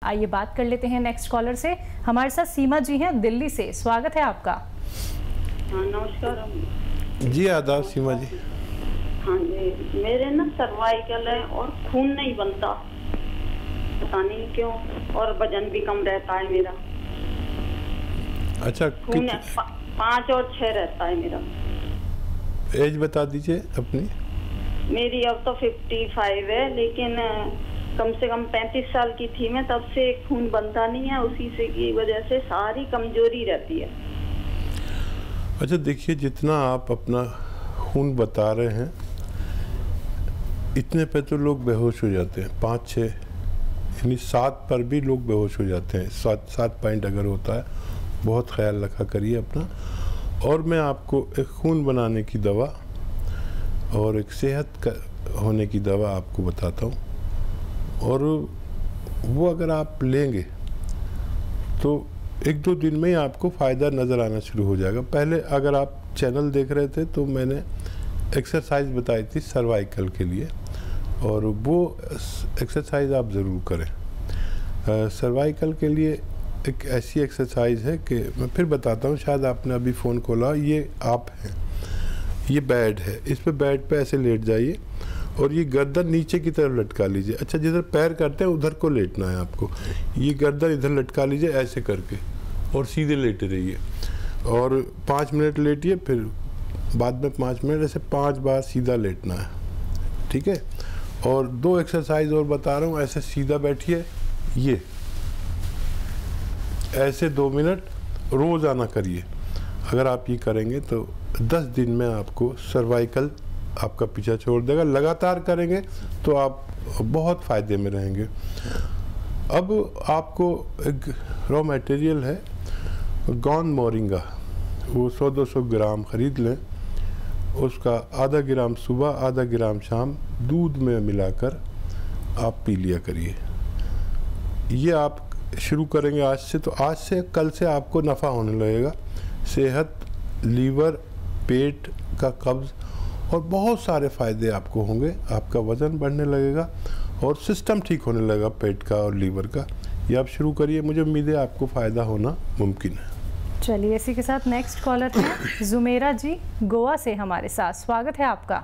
आइए बात कर लेते हैं नेक्स्ट कॉलर से। हमारे साथ सीमा जी हैं दिल्ली से, स्वागत है आपका। नमस्कार जी, आदाब सीमा जी। हाँ जी, मेरे ना सर्वाइकल है और खून नहीं बनता, पता नहीं क्यों, और वजन भी कम रहता है मेरा। अच्छा, खून 5 और 6 रहता है मेरा। एज बता दीजिए अपनी। मेरी अब तो 55 है, लेकिन कम से कम 35 साल की थी मैं, तब से खून बनता नहीं है। उसी से की वजह से सारी कमजोरी रहती है। अच्छा देखिए, जितना आप अपना खून बता रहे हैं इतने पे तो लोग बेहोश हो जाते हैं। 5-6 यानी 7 पर भी लोग बेहोश हो जाते हैं। 7 पॉइंट अगर होता है, बहुत ख्याल रखा करिए अपना। और मैं आपको एक खून बनाने की दवा और एक सेहत होने की दवा आपको बताता हूँ, और वो अगर आप लेंगे तो 1-2 दिन में ही आपको फ़ायदा नज़र आना शुरू हो जाएगा। पहले अगर आप चैनल देख रहे थे तो मैंने एक्सरसाइज बताई थी सर्वाइकल के लिए, और वो एक्सरसाइज आप ज़रूर करें। सर्वाइकल के लिए एक ऐसी एक्सरसाइज है कि मैं फिर बताता हूँ, शायद आपने अभी फ़ोन खोला। ये आप हैं, ये बेड है, इस पे बेड पे ऐसे लेट जाइए और ये गर्दन नीचे की तरफ लटका लीजिए। अच्छा, जिधर पैर करते हैं उधर को लेटना है आपको। ये गर्दन इधर लटका लीजिए ऐसे करके, और सीधे लेटे रहिए, और 5 मिनट लेटिए, फिर बाद में 5 मिनट, ऐसे 5 बार सीधा लेटना है, ठीक है। और 2 एक्सरसाइज और बता रहा हूँ। ऐसे सीधा बैठिए, ये ऐसे 2 मिनट रोज़ाना करिए। अगर आप ये करेंगे तो 10 दिन में आपको सर्वाइकल आपका पीछा छोड़ देगा। लगातार करेंगे तो आप बहुत फ़ायदे में रहेंगे। अब आपको एक रॉ मटेरियल है गौंद मोरिंगा, वो 100-200 ग्राम ख़रीद लें। उसका आधा ग्राम सुबह, आधा ग्राम शाम दूध में मिलाकर आप पी लिया करिए। ये आप शुरू करेंगे आज से, तो आज से कल से आपको नफ़ा होने लगेगा। सेहत, लीवर, पेट का कब्ज़ और बहुत सारे फ़ायदे आपको होंगे। आपका वज़न बढ़ने लगेगा और सिस्टम ठीक होने लगेगा पेट का और लीवर का। ये आप शुरू करिए, मुझे उम्मीद है आपको फ़ायदा होना मुमकिन है। चलिए, इसी के साथ नेक्स्ट कॉलर है जुमेरा जी गोवा से हमारे साथ, स्वागत है आपका।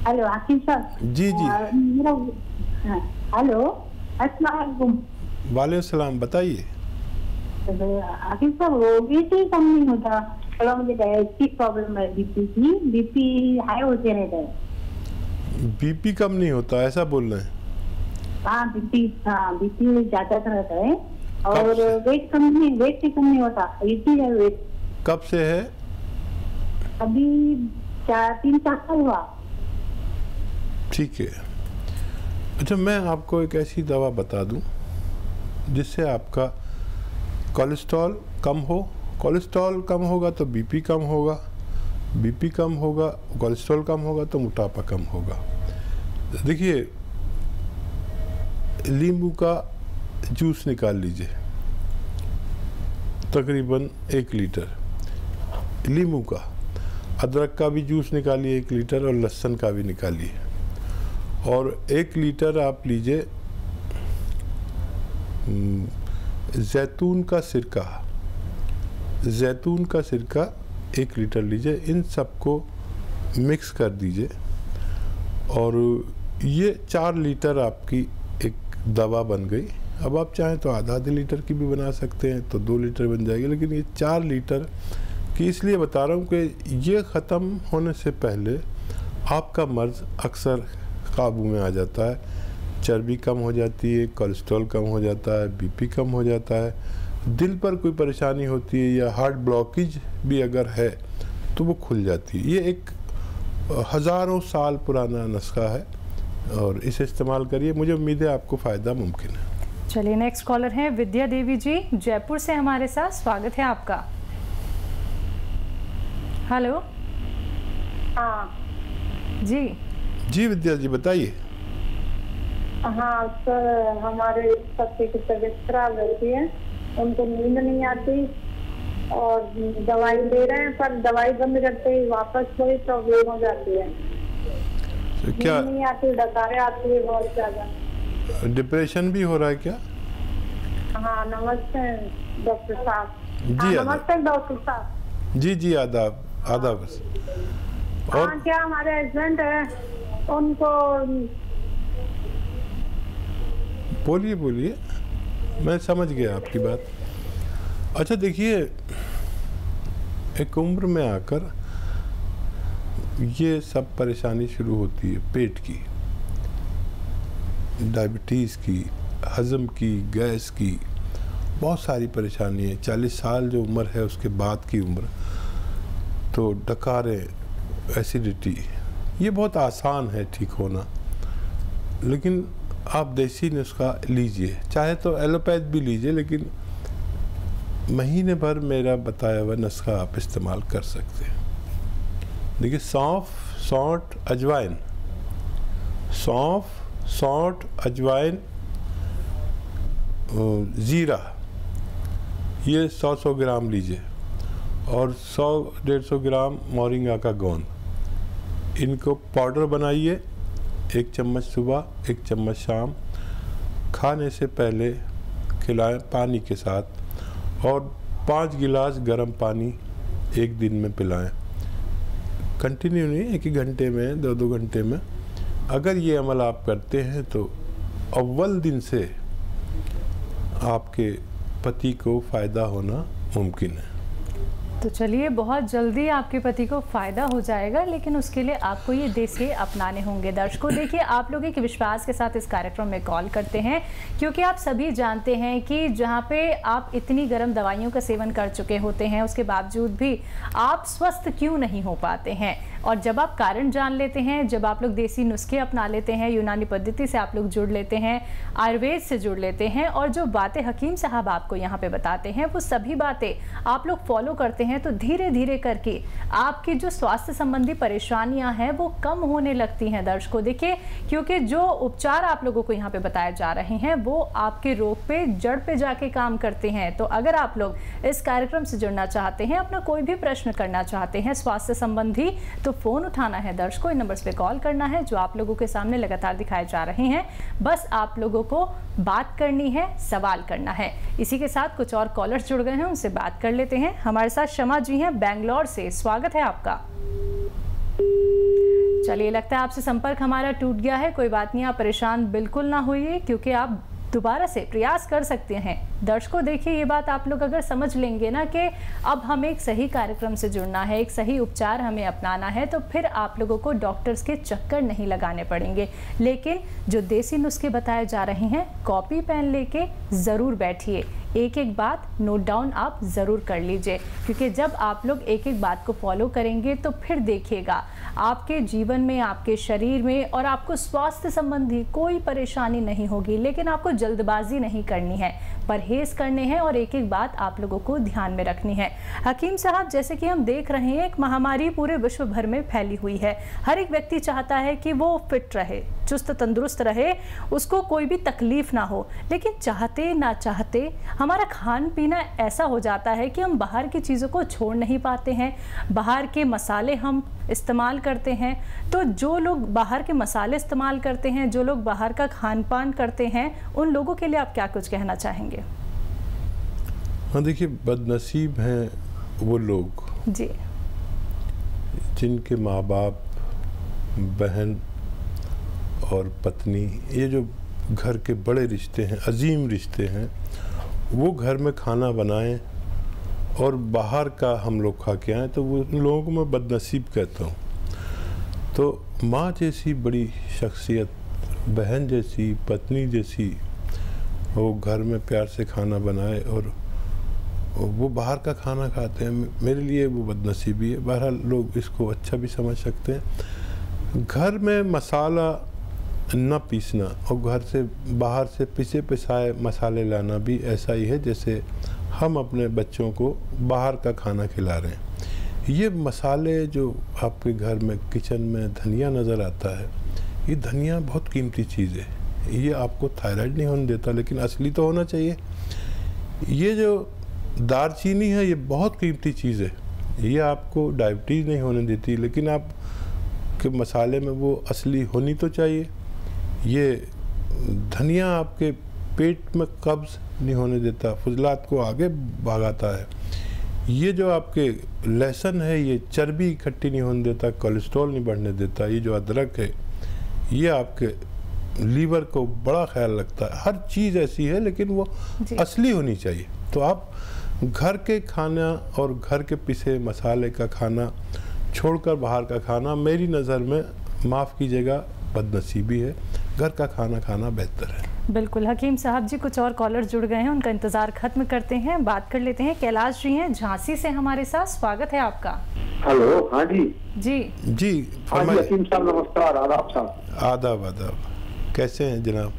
हेलो आकिब साहब। जी जी, हेलो, अस्सलाम वालेकुम। वालेकुम सलाम, बताइए। आकिब साहब, वो बीपी कम नहीं होता, थोड़ा मुझे डायबिटीज की प्रॉब्लम है, बीपी हाई होते रहता है। बीपी कम नहीं होता, ऐसा बोल रहे हैं? हाँ, बीपी ज्यादा रहता है, और वेट कम नहीं होता। 80 है वेट। कब से है? अभी 3-4 साल हुआ। ठीक है। अच्छा, मैं आपको एक ऐसी दवा बता दूं जिससे आपका कोलेस्ट्रॉल कम हो। कोलेस्ट्रॉल कम होगा तो बीपी कम होगा, बीपी कम होगा, कोलेस्ट्रॉल कम होगा तो मोटापा कम होगा। देखिए, नींबू का जूस निकाल लीजिए, तकरीबन 1 लीटर नींबू का। अदरक का भी जूस निकालिए 1 लीटर, और लहसुन का भी निकालिए। और 1 लीटर आप लीजिए जैतून का सिरका, 1 लीटर लीजिए। इन सबको मिक्स कर दीजिए, और ये 4 लीटर आपकी एक दवा बन गई। अब आप चाहें तो आधा लीटर की भी बना सकते हैं, तो 2 लीटर बन जाएगी। लेकिन ये 4 लीटर की इसलिए बता रहा हूँ कि ये ख़त्म होने से पहले आपका मर्ज़ अक्सर काबू में आ जाता है। चर्बी कम हो जाती है, कोलेस्ट्रॉल कम हो जाता है, बीपी कम हो जाता है, दिल पर कोई परेशानी होती है या हार्ट ब्लॉकेज भी अगर है तो वो खुल जाती है। ये एक हज़ारों साल पुराना नुस्खा है, और इसे इस्तेमाल करिए। मुझे उम्मीद है आपको फ़ायदा मुमकिन है। चलिए, नेक्स्ट कॉलर हैं विद्या देवी जी जयपुर से हमारे साथ, स्वागत है आपका। हेलो। हाँ जी विद्या जी, बताइए। हाँ सर, हमारे पति की तबीयत खराब रहती है, उनको नींद नहीं आती, और दवाई ले रहे हैं, पर दवाई बंद करते ही वापस वही प्रॉब्लम हो जाती है। तो क्या नींद नहीं आती, डकारे आती है बहुत ज्यादा। डिप्रेशन भी हो रहा है क्या? हाँ नमस्ते डॉक्टर साहब। जी हाँ, नमस्ते डॉक्टर साहब। जी जी, आदाब आदाब। और हाँ क्या हमारे हस्बैंड है उनको बोलिए बोलिए, मैं समझ गया आपकी बात। अच्छा देखिए, एक उम्र में आकर ये सब परेशानी शुरू होती है, पेट की, डायबिटीज़ की, हज़म की, गैस की, बहुत सारी परेशानी है। 40 साल जो उम्र है उसके बाद की उम्र, तो डकारे, एसिडिटी, ये बहुत आसान है ठीक होना। लेकिन आप देसी नुस्खा लीजिए, चाहे तो एलोपैथ भी लीजिए, लेकिन महीने भर मेरा बताया हुआ नुस्खा आप इस्तेमाल कर सकते हैं। देखिए, सौंफ, सौंठ, अजवाइन, सौंफ, सौंठ, अजवाइन, ज़ीरा, ये 100-100 ग्राम लीजिए, और 100-150 ग्राम मोरिंगा का गोंद। इनको पाउडर बनाइए, 1 चम्मच सुबह 1 चम्मच शाम, खाने से पहले खिलाएं पानी के साथ, और 5 गिलास गर्म पानी एक दिन में पिलाएं। कंटिन्यू नहीं, 1-1 घंटे में, 2-2 घंटे में। अगर ये अमल आप करते हैं तो अव्वल दिन से आपके पति को फ़ायदा होना मुमकिन है। तो चलिए, बहुत जल्दी आपके पति को फ़ायदा हो जाएगा, लेकिन उसके लिए आपको ये देसी अपनाने होंगे। दर्शकों देखिए, आप लोग एक विश्वास के साथ इस कार्यक्रम में कॉल करते हैं, क्योंकि आप सभी जानते हैं कि जहाँ पे आप इतनी गर्म दवाइयों का सेवन कर चुके होते हैं, उसके बावजूद भी आप स्वस्थ क्यों नहीं हो पाते हैं। और जब आप कारण जान लेते हैं, जब आप लोग देसी नुस्खे अपना लेते हैं, यूनानी पद्धति से आप लोग जुड़ लेते हैं, आयुर्वेद से जुड़ लेते हैं, और जो बातें हकीम साहब आपको यहाँ पे बताते हैं वो सभी बातें आप लोग फॉलो करते हैं, तो धीरे धीरे करके आपकी जो स्वास्थ्य संबंधी परेशानियां हैं वो कम होने लगती हैं। दर्शकों देखिए, क्योंकि जो उपचार आप लोगों को यहाँ पे बताए जा रहे हैं वो आपके रोग पे, जड़ पे जाके काम करते हैं। तो अगर आप लोग इस कार्यक्रम से जुड़ना चाहते हैं, अपना कोई भी प्रश्न करना चाहते हैं स्वास्थ्य संबंधी, तो फोन उठाना है दर्शकों, इन नंबर्स पे कॉल करना है जो आप लोगों के सामने लगातार दिखाए जा रहे हैं। बस आप लोगों को बात करनी है, सवाल करना है। इसी के साथ कुछ और कॉलर्स जुड़ गए हैं, उनसे बात कर लेते हैं। हमारे साथ शमा जी हैं बेंगलोर से, स्वागत है आपका। चलिए, लगता है आपसे संपर्क हमारा टूट गया है। कोई बात नहीं, आप परेशान बिल्कुल ना होइए, क्योंकि आप दोबारा से प्रयास कर सकते हैं। दर्शकों देखिए, ये बात आप लोग अगर समझ लेंगे ना कि अब हमें एक सही कार्यक्रम से जुड़ना है, एक सही उपचार हमें अपनाना है, तो फिर आप लोगों को डॉक्टर्स के चक्कर नहीं लगाने पड़ेंगे। लेकिन जो देसी नुस्खे बताए जा रहे हैं, कॉपी पेन लेके ज़रूर बैठिए, एक एक बात नोट डाउन आप ज़रूर कर लीजिए, क्योंकि जब आप लोग एक एक बात को फॉलो करेंगे तो फिर देखिएगा आपके जीवन में, आपके शरीर में और आपको स्वास्थ्य संबंधी कोई परेशानी नहीं होगी। लेकिन आपको जल्दबाजी नहीं करनी है, परहेज करने हैं और एक एक बात आप लोगों को ध्यान में रखनी है। हकीम साहब, जैसे कि हम देख रहे हैं, एक महामारी पूरे विश्व भर में फैली हुई है। हर एक व्यक्ति चाहता है कि वो फिट रहे, चुस्त तंदुरुस्त रहे, उसको कोई भी तकलीफ ना हो। लेकिन चाहते ना चाहते हमारा खान पीना ऐसा हो जाता है कि हम बाहर की चीज़ों को छोड़ नहीं पाते हैं, बाहर के मसाले हम इस्तेमाल करते हैं। तो जो लोग बाहर के मसाले इस्तेमाल करते हैं, जो लोग बाहर का खान पान करते हैं, उन लोगों के लिए आप क्या कुछ कहना चाहेंगे? हाँ देखिए, बदनसीब हैं वो लोग जी, जिनके माँ बाप, बहन और पत्नी, ये जो घर के बड़े रिश्ते हैं, अजीम रिश्ते हैं, वो घर में खाना बनाएं और बाहर का हम लोग खा के आएँ, तो वो उन लोगों को मैं बदनसीब कहता हूँ। तो माँ जैसी बड़ी शख्सियत, बहन जैसी, पत्नी जैसी, वो घर में प्यार से खाना बनाए और वो बाहर का खाना खाते हैं, मेरे लिए वो बदनसीबी है। बहरहाल लोग इसको अच्छा भी समझ सकते हैं। घर में मसाला न पीसना और घर से बाहर से पिसे पिसाए मसाले लाना भी ऐसा ही है जैसे हम अपने बच्चों को बाहर का खाना खिला रहे हैं। ये मसाले जो आपके घर में किचन में धनिया नज़र आता है, ये धनिया बहुत कीमती चीज़ है। ये आपको थायराइड नहीं होने देता, लेकिन असली तो होना चाहिए। ये जो दालचीनी है, ये बहुत कीमती चीज़ है। ये आपको डायबिटीज़ नहीं होने देती, लेकिन आप कि मसाले में वो असली होनी तो चाहिए। ये धनिया आपके पेट में कब्ज़ नहीं होने देता, फुजलात को आगे भागाता है। ये जो आपके लहसुन है ये चर्बी इकट्ठी नहीं होने देता, कोलेस्ट्रॉल नहीं बढ़ने देता। ये जो अदरक है ये आपके लीवर को बड़ा ख्याल रखता है। हर चीज़ ऐसी है लेकिन वो असली होनी चाहिए। तो आप घर के खाना और घर के पिसे मसाले का खाना छोड़कर बाहर का खाना, मेरी नज़र में, माफ़ कीजिएगा, बदनसीबी है। घर का खाना खाना बेहतर है। बिल्कुल। हकीम साहब जी, कुछ और कॉलर जुड़ गए हैं, उनका इंतजार खत्म करते हैं, बात कर लेते हैं। कैलाश जी हैं झांसी से हमारे साथ, स्वागत है आपका। हेलो, हाँ जी जी हाँ जी, हकीम साहब नमस्कार। आदाब साहब। आदाब आदाब, कैसे हैं जनाब?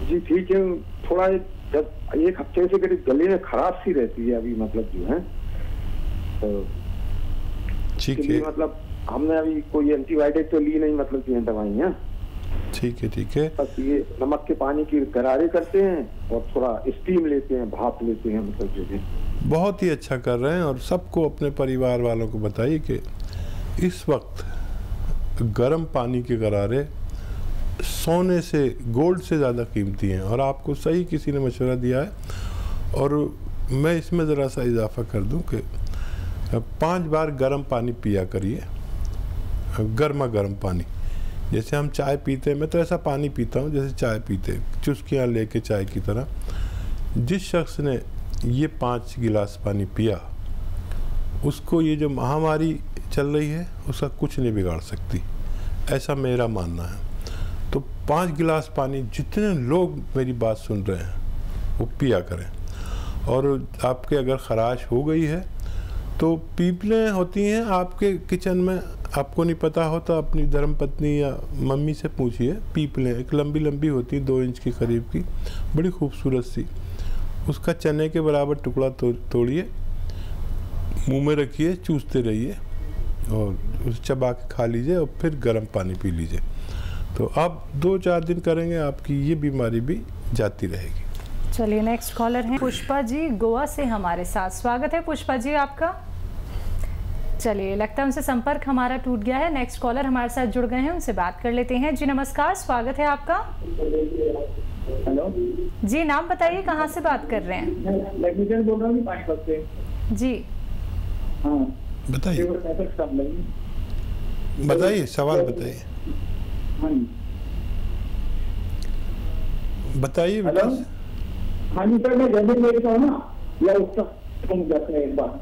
जी ठीक है। थोड़ा एक हफ्ते से मेरे गले में खराश सी रहती है अभी, मतलब जो है तो ठीक है। मतलब हमने अभी कोई एंटीबायोटिक तो ली नहीं, मतलब जो है दवाइयाँ। ठीक है ठीक है। बस ये नमक के पानी की गरारे करते हैं और थोड़ा स्टीम लेते हैं, भाप लेते हैं, मतलब जो है। बहुत ही अच्छा कर रहे हैं। और सबको, अपने परिवार वालों को बताइए कि इस वक्त गर्म पानी के गरारे सोने से, गोल्ड से ज़्यादा कीमती हैं। और आपको सही किसी ने मशवरा दिया है। और मैं इसमें ज़रा सा इजाफा कर दूं कि 5 बार गर्म पानी पिया करिए, गर्मा गर्म पानी। जैसे हम चाय पीते हैं, मैं तो ऐसा पानी पीता हूँ जैसे चाय पीते, चुस्कियाँ लेके चाय की तरह। जिस शख्स ने ये 5 गिलास पानी पिया, उसको ये जो महामारी चल रही है उसका कुछ नहीं बिगाड़ सकती, ऐसा मेरा मानना है। तो 5 गिलास पानी जितने लोग मेरी बात सुन रहे हैं वो पिया करें। और आपके अगर ख़राश हो गई है तो पीपलें होती हैं आपके किचन में, आपको नहीं पता होता, अपनी धर्मपत्नी या मम्मी से पूछिए। पीपलें एक लंबी लंबी होती हैं, 2 इंच के करीब की, बड़ी खूबसूरत सी। उसका चने के बराबर टुकड़ा तोड़िए, मुंह में रखिए, चूसते रहिए और उसे चबा के खा लीजिए और फिर गर्म पानी पी लीजिए। तो आप 2-4 दिन करेंगे, आपकी ये बीमारी भी जाती रहेगी। चलिए, नेक्स्ट कॉलर हैं पुष्पा जी गोवा से हमारे साथ, स्वागत है पुष्पा जी आपका। चलिए, लगता है उनसे संपर्क हमारा टूट गया है। नेक्स्ट कॉलर हमारे साथ जुड़ गए हैं, उनसे बात कर लेते हैं। जी नमस्कार, स्वागत है आपका। हेलो जी, नाम बताइए, कहाँ से बात कर रहे हैं? मैं बोल रहा हूँ पानीपत से। जी हाँ बताइए, बताइए सवाल बताइए। हाँ जी बताइए। हाँ जी सर, मैं जल्दी लेता हूँ ना, या उसका एक बार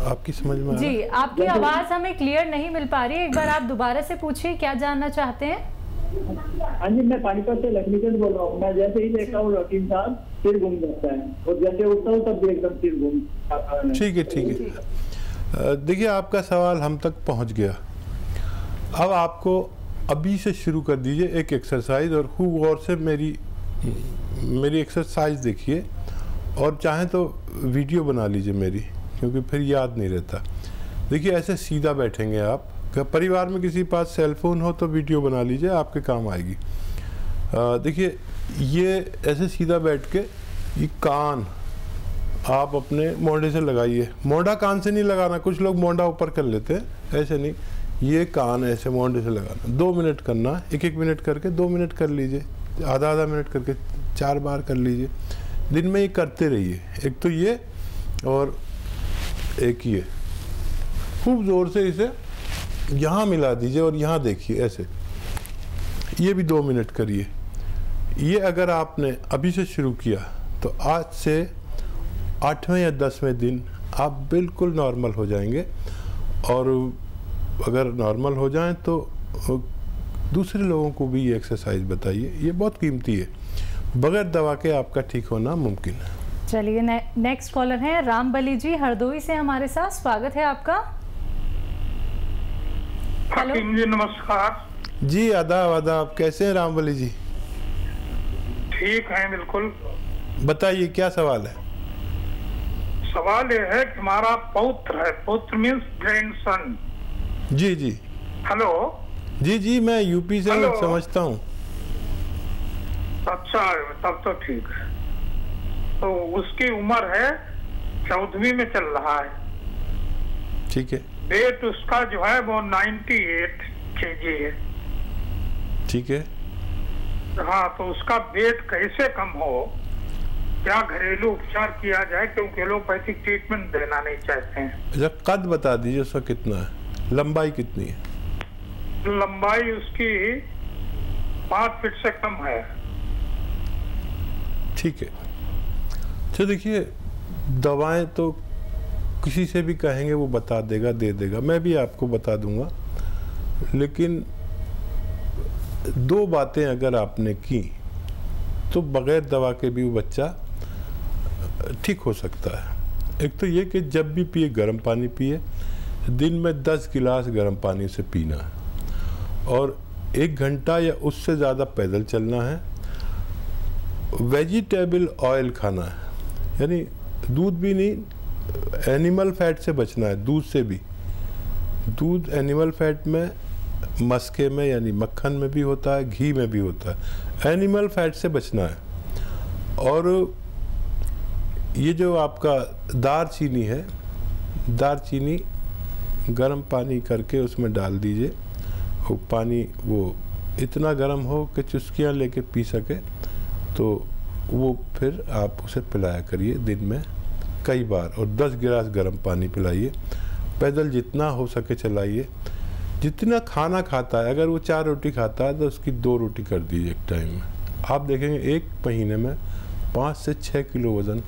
आपकी समझ में जी, आपकी आवाज हमें क्लियर नहीं मिल पा रही है, एक बार आप दोबारा से पूछिए, क्या जानना चाहते हैं? हाँ जी, मैं पानीपत से लक्ष्मीचंद बोल रहा हूँ। मैं जैसे ही देखता हूँ हकीम साहब सिर घूम जाता है, और जैसे उठता हूँ तब भी एकदम सिर घूम। ठीक है ठीक है। देखिए, आपका सवाल हम तक पहुँच गया। अब आपको अभी से शुरू कर दीजिए एक एक्सरसाइज, और खूब गौर से मेरी एक्सरसाइज देखिए, और चाहें तो वीडियो बना लीजिए मेरी, क्योंकि फिर याद नहीं रहता। देखिए, ऐसे सीधा बैठेंगे आप। परिवार में किसी के पास सेलफोन हो तो वीडियो बना लीजिए, आपके काम आएगी। देखिए, ये ऐसे सीधा बैठ के ये कान आप अपने मोंढे से लगाइए। मोंढा कान से नहीं लगाना, कुछ लोग मोंढा ऊपर कर लेते हैं, ऐसे नहीं। ये कान ऐसे मोंढे से लगाना। 2 मिनट करना, 1-1 मिनट करके 2 मिनट कर लीजिए, आधा मिनट करके 4 बार कर लीजिए। दिन में ये करते रहिए। एक तो ये और एक ये, खूब ज़ोर से इसे यहाँ मिला दीजिए और यहाँ देखिए ऐसे। ये भी 2 मिनट करिए। ये अगर आपने अभी से शुरू किया तो आज से 8वें या 10वें दिन आप बिल्कुल नॉर्मल हो जाएंगे। और अगर नॉर्मल हो जाएं तो दूसरे लोगों को भी ये एक्सरसाइज बताइए, ये बहुत कीमती है। बगैर दवा के आपका ठीक होना मुमकिन है। चलिए, नेक्स्ट कॉलर हैं राम बली जी हरदोई से हमारे साथ, स्वागत है आपका। हकीम जी नमस्कार। जी आदाब आदाब, कैसे हैं राम बली जी? ठीक है, बिल्कुल। बताइए क्या सवाल है? सवाल ये है कि हमारा पौत्र है, पौत्र मीन्स ग्रैंडसन। जी जी। हेलो जी जी, मैं यूपी से समझता हूँ। अच्छा, तब तो ठीक है। तो उसकी उम्र है 14वीं में चल रहा है। ठीक है। वेट उसका जो है वो 98 kg है। ठीक है। हाँ, तो उसका वेट कैसे कम हो, क्या घरेलू उपचार किया जाए, क्योंकि एलोपैथिक ट्रीटमेंट देना नहीं चाहते हैं। अच्छा, कद बता दीजिए उसका कितना है, लंबाई कितनी है? लंबाई उसकी 5 फीट से कम है। ठीक है। तो देखिए, दवाएं तो किसी से भी कहेंगे वो बता देगा, दे देगा, मैं भी आपको बता दूंगा, लेकिन 2 बातें अगर आपने की तो बगैर दवा के भी वो बच्चा ठीक हो सकता है। एक तो ये कि जब भी पिए गर्म पानी पिए, दिन में 10 गिलास गर्म पानी से पीना है, और 1 घंटा या उससे ज़्यादा पैदल चलना है। वेजिटेबल ऑयल खाना है, यानी दूध भी नहीं, एनिमल फैट से बचना है, दूध से भी। दूध एनिमल फैट में, मस्के में यानी मक्खन में भी होता है, घी में भी होता है, एनिमल फैट से बचना है। और ये जो आपका दालचीनी है, दालचीनी गर्म पानी करके उसमें डाल दीजिए, वो पानी वो इतना गर्म हो कि चुस्कियाँ लेके पी सके, तो वो फिर आप उसे पिलाया करिए दिन में कई बार, और 10 गिलास गर्म पानी पिलाइए। पैदल जितना हो सके चलाइए। जितना खाना खाता है, अगर वो 4 रोटी खाता है तो उसकी 2 रोटी कर दीजिए एक टाइम में। आप देखेंगे 1 महीने में 5 से 6 किलो वज़न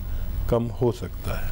कम हो सकता है।